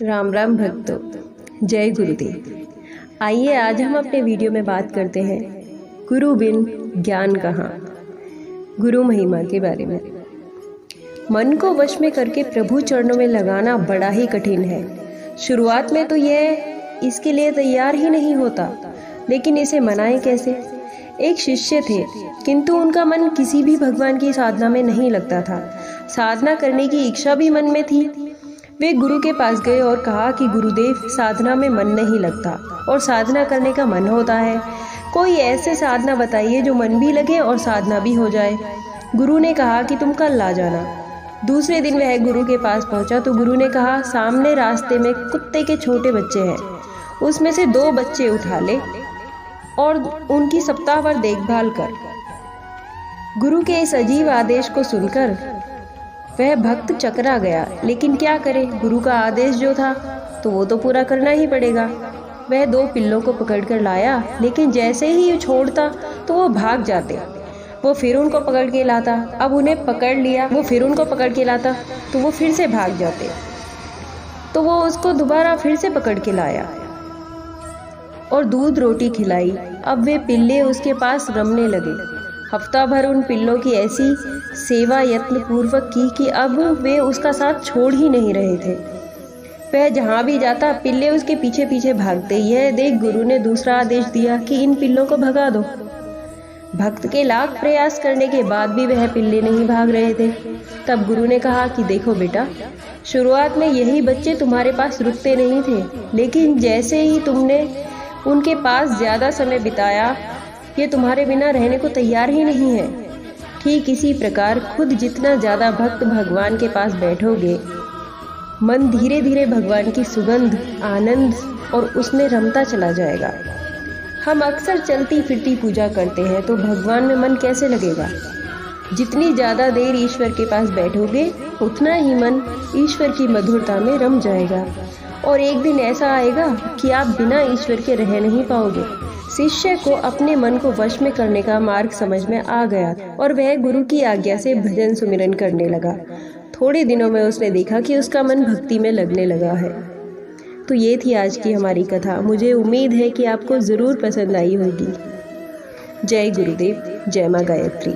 राम राम भक्तों, जय गुरुदेव। आइए आज हम अपने वीडियो में बात करते हैं गुरु बिन ज्ञान कहाँ, गुरु महिमा के बारे में। मन को वश में करके प्रभु चरणों में लगाना बड़ा ही कठिन है। शुरुआत में तो यह इसके लिए तैयार ही नहीं होता, लेकिन इसे मनाएं कैसे। एक शिष्य थे, किंतु उनका मन किसी भी भगवान की साधना में नहीं लगता था। साधना करने की इच्छा भी मन में थी। वे गुरु के पास गए और कहा कि गुरुदेव, साधना में मन नहीं लगता और साधना करने का मन होता है। कोई ऐसे साधना बताइए जो मन भी लगे और साधना भी हो जाए। गुरु ने कहा कि तुम कल आ जाना। दूसरे दिन वह गुरु के पास पहुंचा तो गुरु ने कहा, सामने रास्ते में कुत्ते के छोटे बच्चे हैं, उसमें से 2 बच्चे उठा ले और उनकी सप्ताह भर देखभाल कर। गुरु के इस अजीब आदेश को सुनकर वह भक्त चकरा गया, लेकिन क्या करे, गुरु का आदेश जो था तो वो तो पूरा करना ही पड़ेगा। वह 2 पिल्लों को पकड़कर लाया, लेकिन जैसे ही छोड़ता तो वो भाग जाते। वो फिर उनको पकड़ के लाता, अब उन्हें पकड़ लिया, वो फिर उनको पकड़ के लाता तो वो फिर से भाग जाते। तो वो उसको दोबारा फिर से पकड़ के लाया और दूध रोटी खिलाई। अब वे पिल्ले उसके पास रमने लगे। हफ्ता भर उन पिल्लों की ऐसी सेवा यत्न पूर्वक की कि अब वे उसका साथ छोड़ ही नहीं रहे थे। वह जहाँ भी जाता पिल्ले उसके पीछे पीछे भागते। यह देख गुरु ने दूसरा आदेश दिया कि इन पिल्लों को भगा दो। भक्त के लाख प्रयास करने के बाद भी वह पिल्ले नहीं भाग रहे थे। तब गुरु ने कहा कि देखो बेटा, शुरुआत में यही बच्चे तुम्हारे पास रुकते नहीं थे, लेकिन जैसे ही तुमने उनके पास ज़्यादा समय बिताया, ये तुम्हारे बिना रहने को तैयार ही नहीं है। ठीक इसी प्रकार खुद जितना ज़्यादा भक्त भगवान के पास बैठोगे, मन धीरे धीरे भगवान की सुगंध, आनंद और उसमें रमता चला जाएगा। हम अक्सर चलती फिरती पूजा करते हैं, तो भगवान में मन कैसे लगेगा। जितनी ज़्यादा देर ईश्वर के पास बैठोगे, उतना ही मन ईश्वर की मधुरता में रम जाएगा। और एक दिन ऐसा आएगा कि आप बिना ईश्वर के रह नहीं पाओगे। शिष्य को अपने मन को वश में करने का मार्ग समझ में आ गया और वह गुरु की आज्ञा से भजन सुमिरन करने लगा। थोड़े दिनों में उसने देखा कि उसका मन भक्ति में लगने लगा है। तो ये थी आज की हमारी कथा। मुझे उम्मीद है कि आपको ज़रूर पसंद आई होगी। जय गुरुदेव, जय माँ गायत्री।